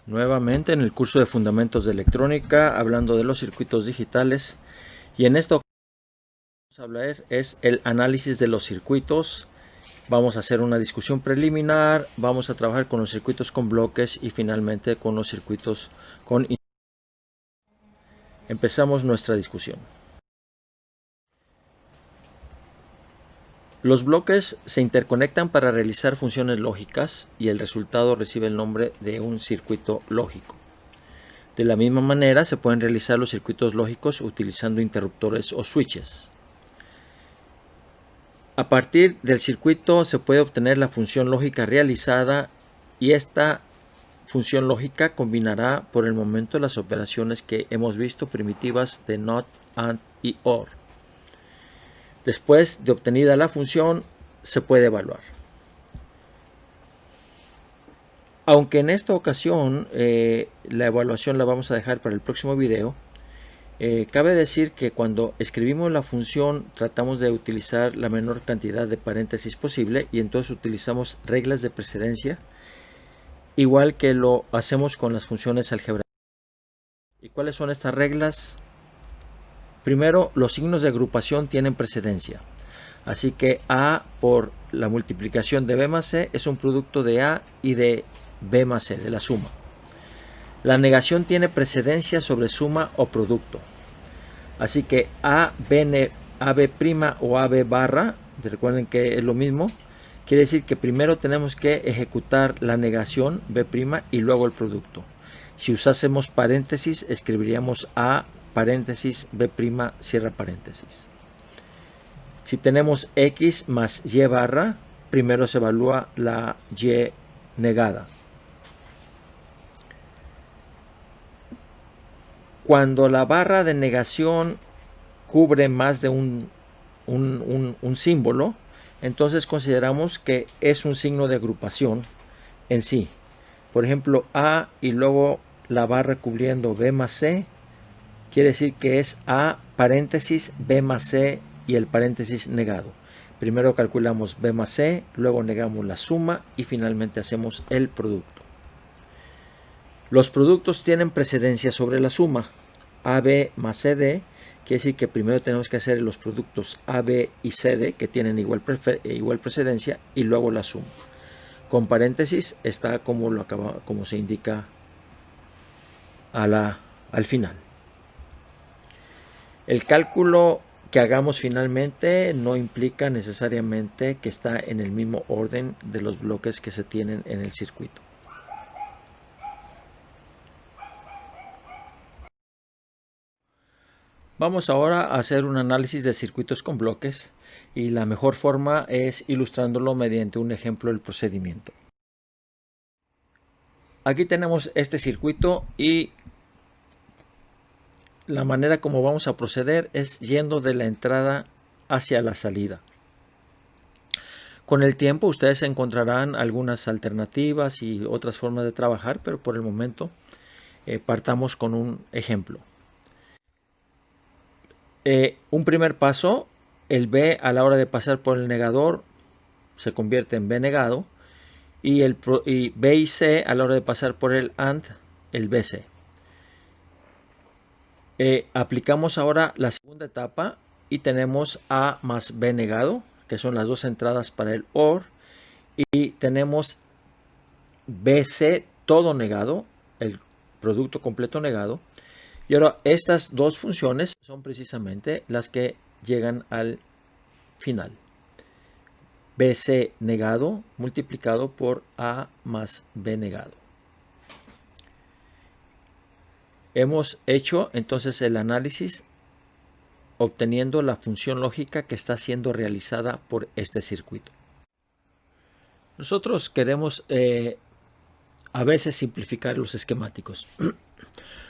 Nuevamente en el curso de Fundamentos de Electrónica, hablando de los circuitos digitales, y en esto vamos a hablar es el análisis de los circuitos. Vamos a hacer una discusión preliminar, vamos a trabajar con los circuitos con bloques y finalmente con los circuitos con... Empezamos nuestra discusión. Los bloques se interconectan para realizar funciones lógicas y el resultado recibe el nombre de un circuito lógico. De la misma manera se pueden realizar los circuitos lógicos utilizando interruptores o switches. A partir del circuito se puede obtener la función lógica realizada y esta función lógica combinará por el momento las operaciones que hemos visto primitivas de NOT, AND y OR. Después de obtenida la función se puede evaluar. Aunque en esta ocasión la evaluación la vamos a dejar para el próximo video, cabe decir que cuando escribimos la función tratamos de utilizar la menor cantidad de paréntesis posible y entonces utilizamos reglas de precedencia, igual que lo hacemos con las funciones algebraicas. ¿Y cuáles son estas reglas? Primero, los signos de agrupación tienen precedencia. Así que A por la multiplicación de B más C es un producto de A y de B más C, de la suma. La negación tiene precedencia sobre suma o producto. Así que AB' o AB barra, recuerden que es lo mismo, quiere decir que primero tenemos que ejecutar la negación B' y luego el producto. Si usásemos paréntesis, escribiríamos A paréntesis B', cierra paréntesis. Si tenemos X más Y barra, primero se evalúa la Y negada. Cuando la barra de negación cubre más de un símbolo, entonces consideramos que es un signo de agrupación en sí. Por ejemplo, A y luego la barra cubriendo B más C, quiere decir que es A paréntesis B más C y el paréntesis negado. Primero calculamos B más C, luego negamos la suma y finalmente hacemos el producto. Los productos tienen precedencia sobre la suma. AB más CD quiere decir que primero tenemos que hacer los productos AB y CD que tienen igual precedencia y luego la suma. Con paréntesis está como se indica al final. El cálculo que hagamos finalmente no implica necesariamente que está en el mismo orden de los bloques que se tienen en el circuito. Vamos ahora a hacer un análisis de circuitos con bloques y la mejor forma es ilustrándolo mediante un ejemplo del procedimiento. Aquí tenemos este circuito y la manera como vamos a proceder es yendo de la entrada hacia la salida. Con el tiempo ustedes encontrarán algunas alternativas y otras formas de trabajar, pero por el momento partamos con un ejemplo. Un primer paso, el B a la hora de pasar por el negador se convierte en B negado y B y C a la hora de pasar por el AND, el BC. Aplicamos ahora la segunda etapa y tenemos A más B negado, que son las dos entradas para el OR, y tenemos BC todo negado, el producto completo negado. Y ahora estas dos funciones son precisamente las que llegan al final. BC negado multiplicado por A más B negado. Hemos hecho entonces el análisis obteniendo la función lógica que está siendo realizada por este circuito. Nosotros queremos a veces simplificar los esquemáticos.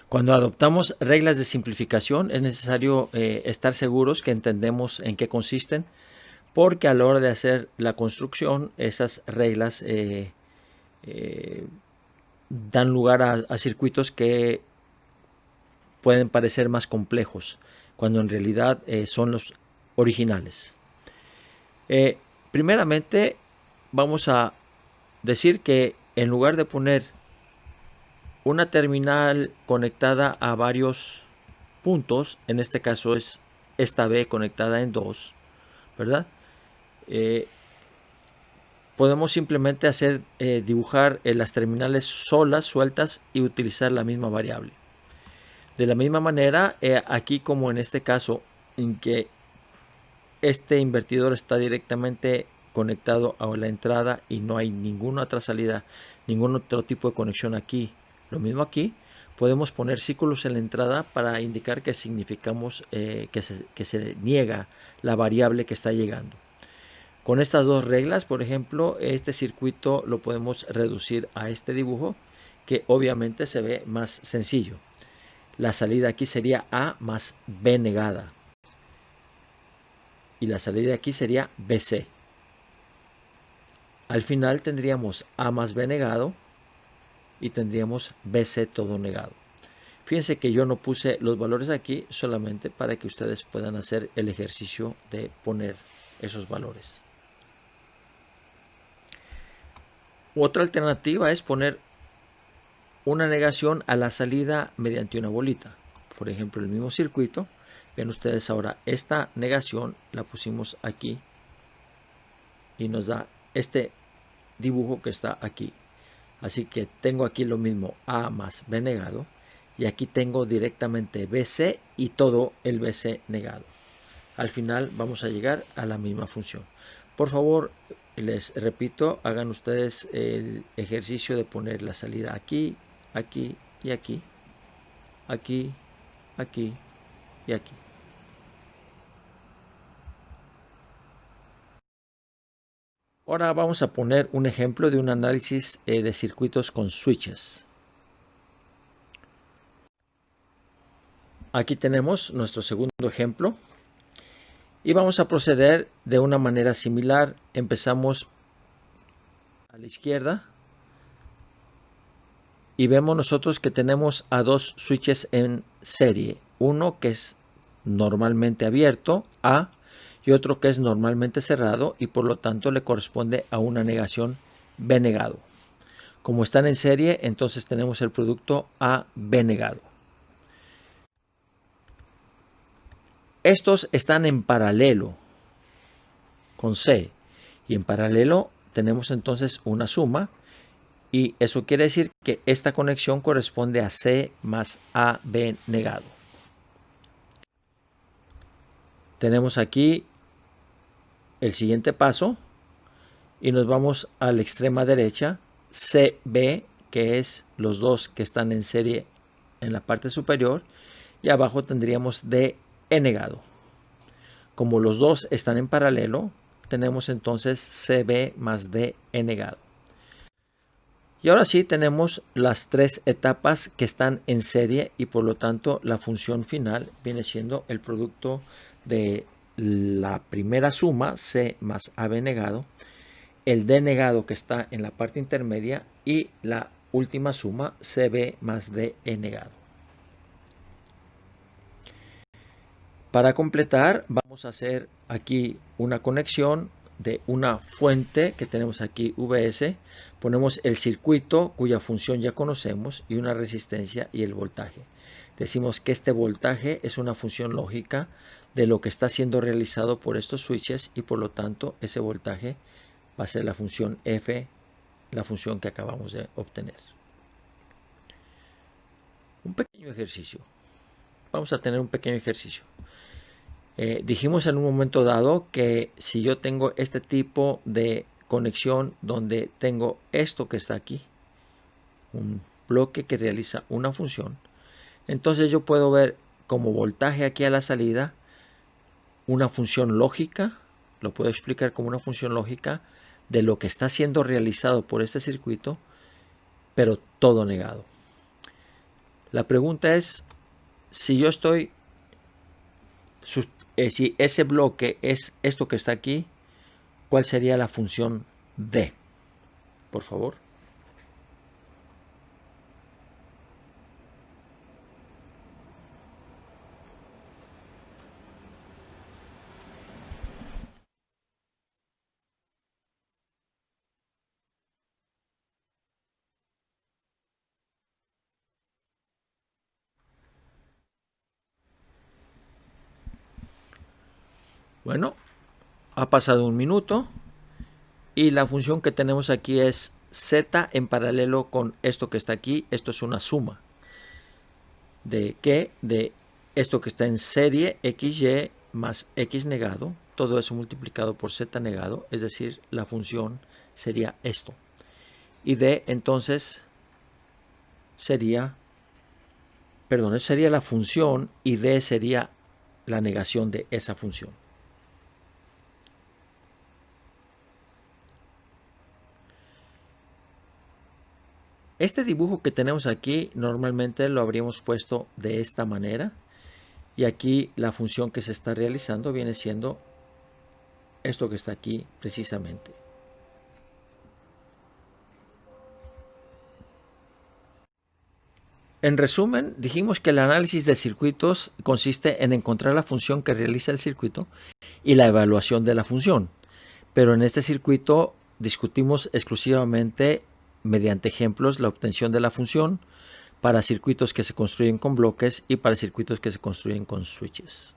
Cuando adoptamos reglas de simplificación es necesario estar seguros que entendemos en qué consisten, porque a la hora de hacer la construcción esas reglas dan lugar a circuitos que pueden parecer más complejos, cuando en realidad son los originales. Primeramente vamos a decir que en lugar de poner una terminal conectada a varios puntos, en este caso es esta B conectada en 2, ¿verdad? Podemos simplemente dibujar las terminales solas, sueltas, y utilizar la misma variable. De la misma manera, aquí como en este caso, en que este invertidor está directamente conectado a la entrada y no hay ninguna otra salida, ningún otro tipo de conexión aquí. Lo mismo aquí, podemos poner círculos en la entrada para indicar que significamos que se niega la variable que está llegando. Con estas dos reglas, por ejemplo, este circuito lo podemos reducir a este dibujo, que obviamente se ve más sencillo. La salida aquí sería A más B negada. Y la salida aquí sería BC. Al final tendríamos A más B negado y tendríamos BC todo negado. Fíjense que yo no puse los valores aquí solamente para que ustedes puedan hacer el ejercicio de poner esos valores. Otra alternativa es poner una negación a la salida mediante una bolita. Por ejemplo, el mismo circuito. Ven ustedes ahora, esta negación la pusimos aquí y nos da este dibujo que está aquí. Así que tengo aquí lo mismo, A más B negado, y aquí tengo directamente BC y todo el BC negado. Al final vamos a llegar a la misma función. Por favor, les repito, hagan ustedes el ejercicio de poner la salida aquí, aquí y aquí, aquí, aquí y aquí. Ahora vamos a poner un ejemplo de un análisis de circuitos con switches. Aquí tenemos nuestro segundo ejemplo y vamos a proceder de una manera similar. Empezamos a la izquierda y vemos nosotros que tenemos a dos switches en serie. Uno que es normalmente abierto, A, y otro que es normalmente cerrado y por lo tanto le corresponde a una negación B negado. Como están en serie, entonces tenemos el producto AB negado. Estos están en paralelo con C y en paralelo tenemos entonces una suma y eso quiere decir que esta conexión corresponde a C más AB negado. Tenemos aquí el siguiente paso y nos vamos a la extrema derecha, CB, que es los dos que están en serie en la parte superior, y abajo tendríamos DE negado. Como los dos están en paralelo, tenemos entonces CB más DE negado. Y ahora sí tenemos las tres etapas que están en serie y por lo tanto la función final viene siendo el producto de la primera suma, C más AB negado, el D negado que está en la parte intermedia y la última suma, CB más DE negado. Para completar, vamos a hacer aquí una conexión de una fuente que tenemos aquí VS, ponemos el circuito cuya función ya conocemos y una resistencia y el voltaje. Decimos que este voltaje es una función lógica de lo que está siendo realizado por estos switches y por lo tanto ese voltaje va a ser la función F, la función que acabamos de obtener. Un pequeño ejercicio. Vamos a tener un pequeño ejercicio. Dijimos en un momento dado que si yo tengo este tipo de conexión donde tengo esto que está aquí, un bloque que realiza una función, entonces yo puedo ver como voltaje aquí a la salida una función lógica, lo puedo explicar como una función lógica de lo que está siendo realizado por este circuito, pero todo negado. La pregunta es, si yo estoy si ese bloque es esto que está aquí, ¿cuál sería la función D? Por favor. Bueno, ha pasado un minuto y la función que tenemos aquí es z en paralelo con esto que está aquí. Esto es una suma. ¿De qué? De esto que está en serie xy más x negado, todo eso multiplicado por z negado, es decir, la función sería esto. Y d entonces sería, perdón, eso sería la función y d sería la negación de esa función. Este dibujo que tenemos aquí normalmente lo habríamos puesto de esta manera. Y aquí la función que se está realizando viene siendo esto que está aquí precisamente. En resumen, dijimos que el análisis de circuitos consiste en encontrar la función que realiza el circuito y la evaluación de la función. Pero en este circuito discutimos exclusivamente mediante ejemplos la obtención de la función para circuitos que se construyen con bloques y para circuitos que se construyen con switches.